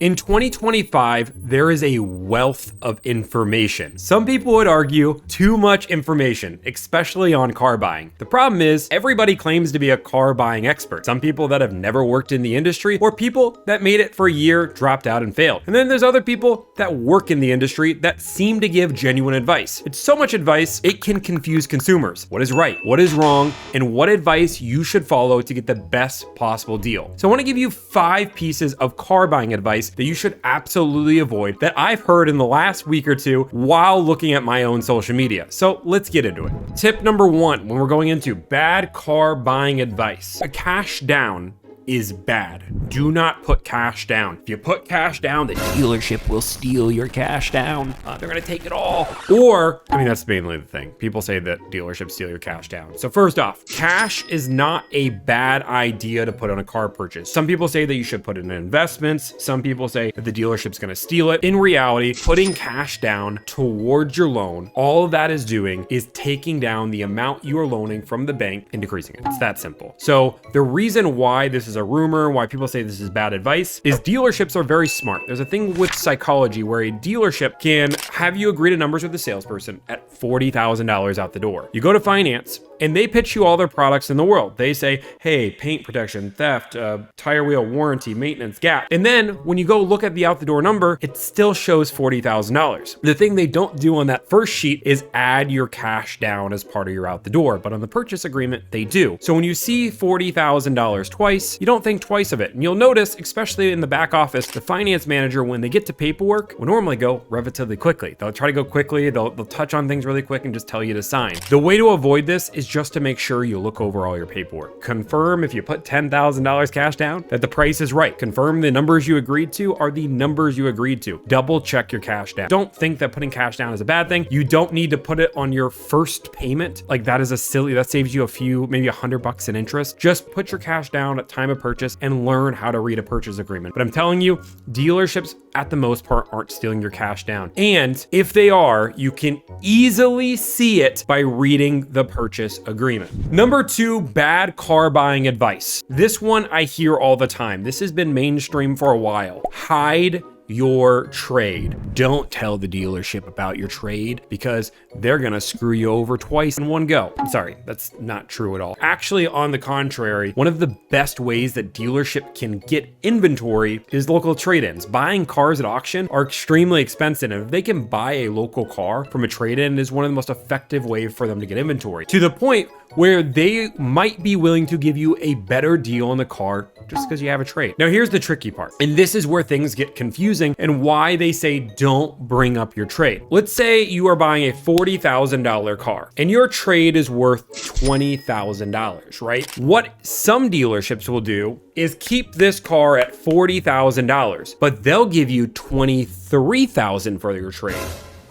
In 2025, there is a wealth of information. Some people would argue too much information, especially on car buying. The problem is everybody claims to be a car buying expert. Some people that have never worked in the industry, or people that made it for a year, dropped out and failed. And then there's other people that work in the industry that seem to give genuine advice. It's so much advice, it can confuse consumers. What is right, what is wrong, and what advice you should follow to get the best possible deal. So I want to give you 5 pieces of car buying advice that you should absolutely avoid that I've heard in the last week or two while looking at my own social media. So let's get into it. Tip number 1, when we're going into bad car buying advice, a cash down is bad. Do not put cash down. If you put cash down, the dealership will steal your cash down. They're gonna take it all. Or, I mean, that's mainly the thing. People say that dealerships steal your cash down. So first off, cash is not a bad idea to put on a car purchase. Some people say that you should put it in investments. Some people say that the dealership's gonna steal it. In reality, putting cash down towards your loan, all that is doing is taking down the amount you are loaning from the bank and decreasing it. It's that simple. So the reason why this is a rumor, why people say this is bad advice, is dealerships are very smart. There's a thing with psychology where a dealership can have you agree to numbers with the salesperson at $40,000 out the door. You go to finance and they pitch you all their products in the world. They say, hey, paint protection, theft, tire wheel warranty, maintenance, gap. And then when you go look at the out the door number, it still shows $40,000. The thing they don't do on that first sheet is add your cash down as part of your out the door, but on the purchase agreement, they do. So when you see $40,000 twice, you don't think twice of it. And you'll notice, especially in the back office, the finance manager, when they get to paperwork, will normally go relatively quickly. They'll try to go quickly, they'll touch on things really quick and just tell you to sign. The way to avoid this is just to make sure you look over all your paperwork. Confirm if you put $10,000 cash down that the price is right. Confirm the numbers you agreed to are the numbers you agreed to. Double check your cash down. Don't think that putting cash down is a bad thing. You don't need to put it on your first payment. Like that saves you a few, maybe $100 in interest. Just put your cash down at time of purchase and learn how to read a purchase agreement. But I'm telling you, dealerships at the most part aren't stealing your cash down. And if they are, you can easily see it by reading the purchase agreement. Number 2, bad car buying advice. This one I hear all the time. This has been mainstream for a while. Hide your trade. Don't tell the dealership about your trade because they're gonna screw you over twice in one go. I'm sorry, that's not true at all. Actually, on the contrary, one of the best ways that dealership can get inventory is local trade-ins. Buying cars at auction are extremely expensive, and if they can buy a local car from a trade-in, is one of the most effective ways for them to get inventory, to the point where they might be willing to give you a better deal on the car just because you have a trade. Now here's the tricky part, and this is where things get confusing and why they say don't bring up your trade. Let's say you are buying a $40,000 car and your trade is worth $20,000, right? What some dealerships will do is keep this car at $40,000, but they'll give you $23,000 for your trade.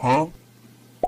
Huh?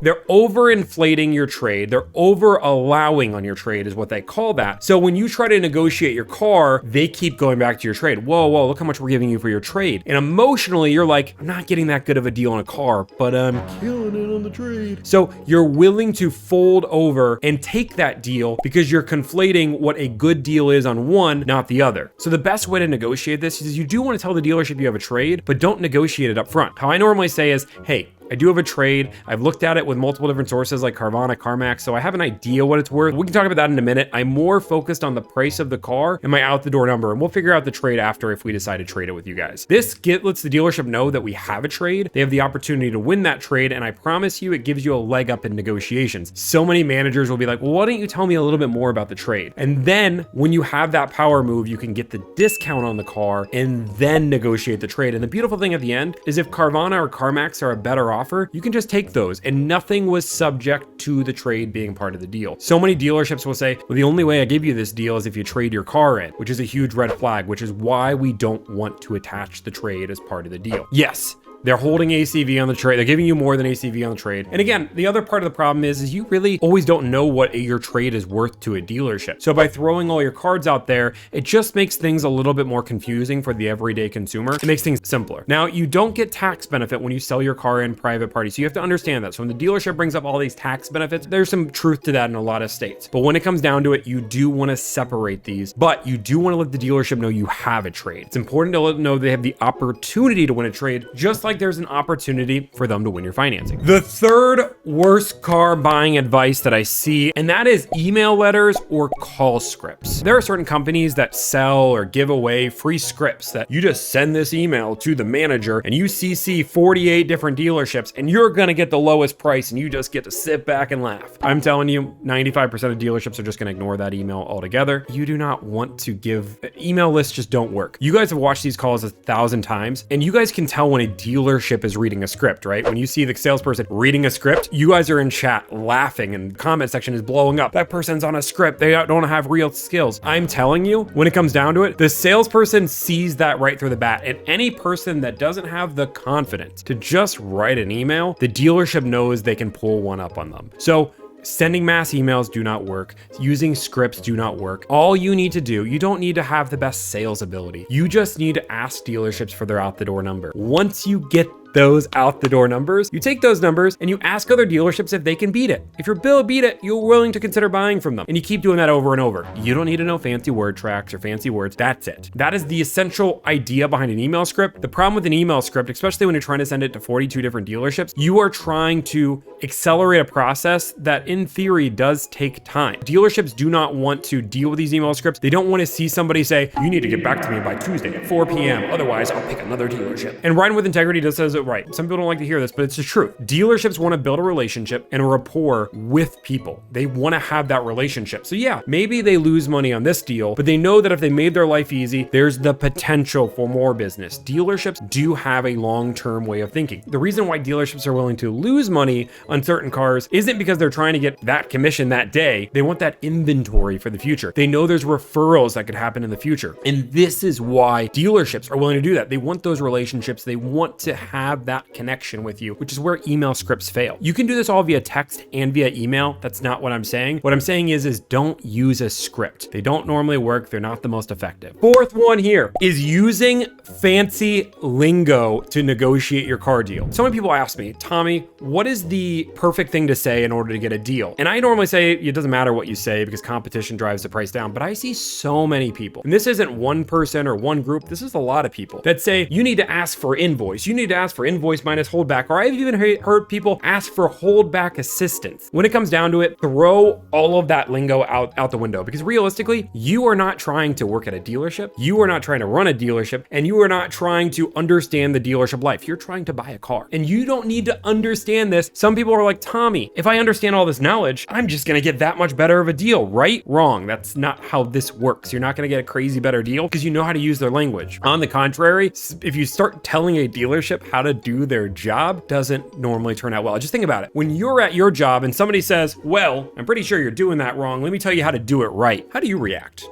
They're overinflating your trade. They're over allowing on your trade is what they call that. So when you try to negotiate your car, they keep going back to your trade. Whoa, look how much we're giving you for your trade. And emotionally, you're like, I'm not getting that good of a deal on a car, but I'm killing it on the trade. So you're willing to fold over and take that deal because you're conflating what a good deal is on one, not the other. So the best way to negotiate this is you do want to tell the dealership you have a trade, but don't negotiate it up front. How I normally say is, hey, I do have a trade. I've looked at it with multiple different sources like Carvana, CarMax, so I have an idea what it's worth. We can talk about that in a minute. I'm more focused on the price of the car and my out the door number, and we'll figure out the trade after if we decide to trade it with you guys. This lets the dealership know that we have a trade. They have the opportunity to win that trade, and I promise you it gives you a leg up in negotiations. So many managers will be like, well, why don't you tell me a little bit more about the trade? And then when you have that power move, you can get the discount on the car and then negotiate the trade. And the beautiful thing at the end is if Carvana or CarMax are a better offer, you can just take those, and nothing was subject to the trade being part of the deal. So many dealerships will say, well, the only way I give you this deal is if you trade your car in, which is a huge red flag, which is why we don't want to attach the trade as part of the deal. Yes, they're holding ACV on the trade. They're giving you more than ACV on the trade. And again, the other part of the problem is you really always don't know what your trade is worth to a dealership. So by throwing all your cards out there, it just makes things a little bit more confusing for the everyday consumer. It makes things simpler. Now, you don't get tax benefit when you sell your car in private party. So you have to understand that. So when the dealership brings up all these tax benefits, there's some truth to that in a lot of states. But when it comes down to it, you do want to separate these, but you do want to let the dealership know you have a trade. It's important to let them know they have the opportunity to win a trade, just like there's an opportunity for them to win your financing. The third worst car buying advice that I see, and that is email letters or call scripts. There are certain companies that sell or give away free scripts that you just send this email to the manager and you CC 48 different dealerships and you're gonna get the lowest price and you just get to sit back and laugh. I'm telling you, 95% of dealerships are just gonna ignore that email altogether. You do not want to give, email lists just don't work. You guys have watched these calls 1,000 times and you guys can tell when a dealership is reading a script, right? When you see the salesperson reading a script, you guys are in chat laughing and the comment section is blowing up. That person's on a script. They don't have real skills. I'm telling you, when it comes down to it, the salesperson sees that right through the bat. And any person that doesn't have the confidence to just write an email, the dealership knows they can pull one up on them. So sending mass emails do not work. Using scripts do not work. All you need to do, you don't need to have the best sales ability. You just need to ask dealerships for their out the door number. Once you get those out the door numbers, you take those numbers and you ask other dealerships if they can beat it. If your bill beat it, you're willing to consider buying from them. And you keep doing that over and over. You don't need to know fancy word tracks or fancy words. That's it. That is the essential idea behind an email script. The problem with an email script, especially when you're trying to send it to 42 different dealerships, you are trying to accelerate a process that in theory does take time. Dealerships do not want to deal with these email scripts. They don't want to see somebody say, you need to get back to me by Tuesday at 4 p.m. Otherwise, I'll pick another dealership. And Riding with Integrity does says it right. Some people don't like to hear this, but it's the truth. Dealerships want to build a relationship and a rapport with people. They want to have that relationship. So yeah, maybe they lose money on this deal, but they know that if they made their life easy, there's the potential for more business. Dealerships do have a long-term way of thinking. The reason why dealerships are willing to lose money on certain cars isn't because they're trying to get that commission that day. They want that inventory for the future. They know there's referrals that could happen in the future. And this is why dealerships are willing to do that. They want those relationships. They want to have that connection with you, which is where email scripts fail. You can do this all via text and via email. That's not what I'm saying. What I'm saying is don't use a script. They don't normally work. They're not the most effective. Fourth one here is using fancy lingo to negotiate your car deal. So many people ask me, Tommy, what is the perfect thing to say in order to get a deal? And I normally say it doesn't matter what you say because competition drives the price down, but I see so many people, and this isn't one person or one group, this is a lot of people that say you need to ask for invoice. You need to ask for invoice minus holdback, or I've even heard people ask for holdback assistance. When it comes down to it, throw all of that lingo out the window, because realistically, you are not trying to work at a dealership. You are not trying to run a dealership, and you are not trying to understand the dealership life. You're trying to buy a car, and you don't need to understand this. Some people are like, Tommy, if I understand all this knowledge, I'm just gonna get that much better of a deal, right? Wrong. That's not how this works. You're not gonna get a crazy better deal because you know how to use their language. On the contrary, if you start telling a dealership how to do their job, doesn't normally turn out well. Just think about it. When you're at your job and somebody says, well, I'm pretty sure you're doing that wrong. Let me tell you how to do it right. How do you react?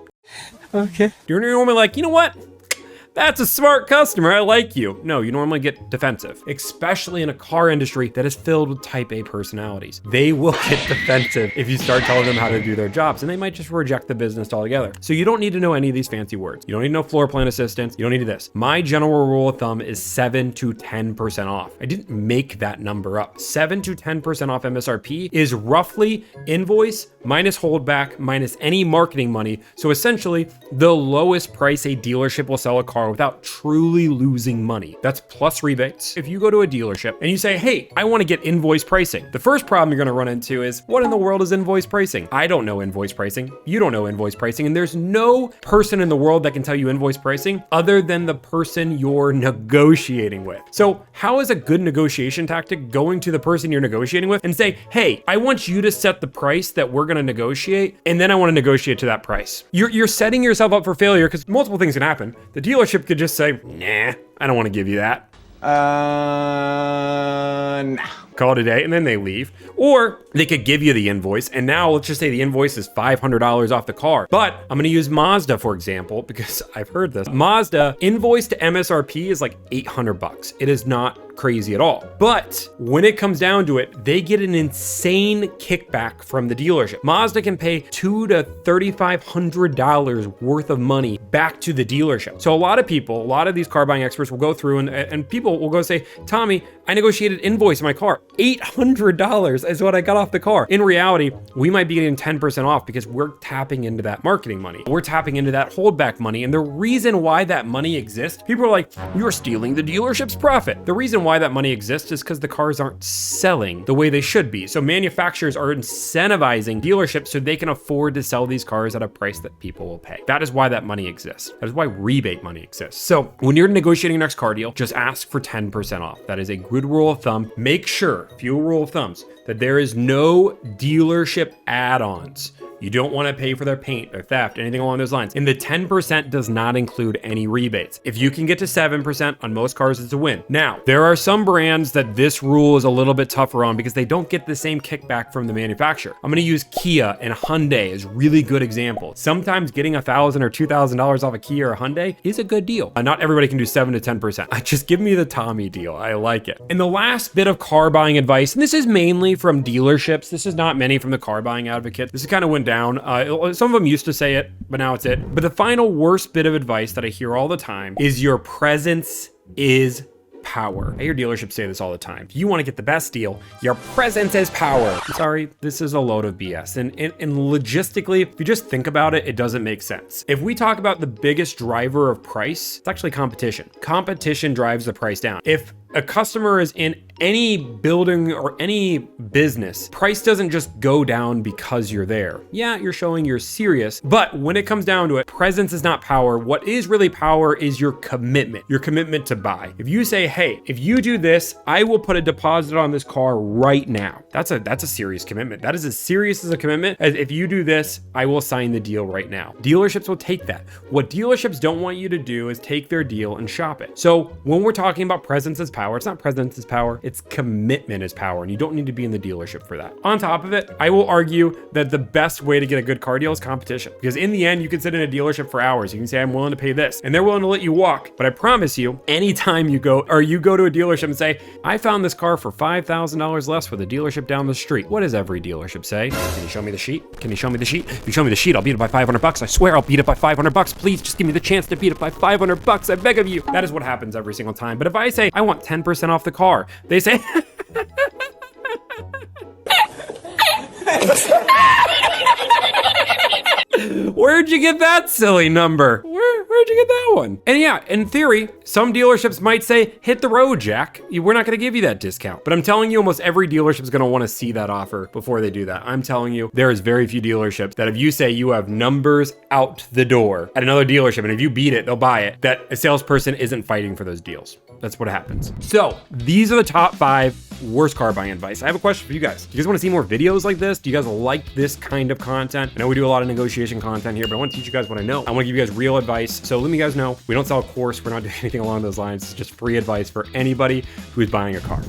Okay. You're normally like, you know what? That's a smart customer, I like you. No, you normally get defensive, especially in a car industry that is filled with type A personalities. They will get defensive if you start telling them how to do their jobs, and they might just reject the business altogether. So you don't need to know any of these fancy words. You don't need to know floor plan assistance. You don't need this. My general rule of thumb is 7 to 10% off. I didn't make that number up. 7 to 10% off MSRP is roughly invoice minus holdback minus any marketing money. So essentially the lowest price a dealership will sell a car without truly losing money. That's plus rebates. If you go to a dealership and you say, hey, I want to get invoice pricing, the first problem you're going to run into is, what in the world is invoice pricing? I don't know invoice pricing. You don't know invoice pricing. And there's no person in the world that can tell you invoice pricing other than the person you're negotiating with. So how is a good negotiation tactic going to the person you're negotiating with and say, hey, I want you to set the price that we're going to negotiate, and then I want to negotiate to that price. You're setting yourself up for failure because multiple things can happen. The dealership could just say, nah, I don't want to give you that. Nah. call it a day, and then they leave. Or they could give you the invoice, and now let's just say the invoice is $500 off the car. But I'm gonna use Mazda, for example, because I've heard this. Mazda invoice to MSRP is like $800. It is not crazy at all. But when it comes down to it, they get an insane kickback from the dealership. Mazda can pay $200 to $3,500 worth of money back to the dealership. So a lot of these car buying experts will go through and people will go say, Tommy, I negotiated invoice in my car. $800 is what I got off the car. In reality, we might be getting 10% off because we're tapping into that marketing money. We're tapping into that holdback money. And the reason why that money exists, people are like, you're stealing the dealership's profit. The reason why that money exists is because the cars aren't selling the way they should be. So manufacturers are incentivizing dealerships so they can afford to sell these cars at a price that people will pay. That is why that money exists. That is why rebate money exists. So when you're negotiating your next car deal, just ask for 10% off. That is a good rule of thumb. Make sure, few rule of thumbs, that there is no dealership add-ons. You don't want to pay for their paint, their theft, anything along those lines. And the 10% does not include any rebates. If you can get to 7% on most cars, it's a win. Now, there are some brands that this rule is a little bit tougher on because they don't get the same kickback from the manufacturer. I'm going to use Kia and Hyundai as really good examples. Sometimes getting $1,000 or $2,000 off a Kia or Hyundai is a good deal. Not everybody can do 7 to 10%. Just give me the Tommy deal. I like it. And the last bit of car buying advice, and this is mainly from dealerships. This is not many from the car buying advocate. This is kind of went down. Some of them used to say it, but now it's it. But the final worst bit of advice that I hear all the time is your presence is power. I hear dealerships say this all the time. If you want to get the best deal, your presence is power. I'm sorry, this is a load of BS. And logistically, if you just think about it, it doesn't make sense. If we talk about the biggest driver of price, it's actually competition. Competition drives the price down. If a customer is in any building or any business, price doesn't just go down because you're there. Yeah, you're showing you're serious, but when it comes down to it, presence is not power. What is really power is your commitment to buy. If you say, hey, if you do this, I will put a deposit on this car right now. That's a serious commitment. That is as serious as a commitment as if you do this, I will sign the deal right now. Dealerships will take that. What dealerships don't want you to do is take their deal and shop it. So when we're talking about presence as power, it's not presence as power, it's commitment as power, and you don't need to be in the dealership for that. On top of it, I will argue that the best way to get a good car deal is competition, because in the end, you can sit in a dealership for hours. You can say, I'm willing to pay this, and they're willing to let you walk. But I promise you, anytime you go to a dealership and say, I found this car for $5,000 less for the dealership down the street. What does every dealership say? Can you show me the sheet? Can you show me the sheet? If you show me the sheet, I'll beat it by $500. I swear I'll beat it by $500. Please just give me the chance to beat it by $500. I beg of you. That is what happens every single time. But if I say, I want 10% off the car, they say, where'd you get that silly number? Where'd you get that one? And yeah, in theory, some dealerships might say, hit the road, Jack. We're not gonna give you that discount. But I'm telling you, almost every dealership is gonna wanna see that offer before they do that. I'm telling you, there is very few dealerships that if you say you have numbers out the door at another dealership, and if you beat it, they'll buy it, that a salesperson isn't fighting for those deals. That's what happens. So these are the top 5 worst car buying advice. I have a question for you guys. Do you guys want to see more videos like this? Do you guys like this kind of content? I know we do a lot of negotiation content here, but I want to teach you guys what I know. I want to give you guys real advice. So let me guys know, we don't sell a course. We're not doing anything along those lines. It's just free advice for anybody who is buying a car.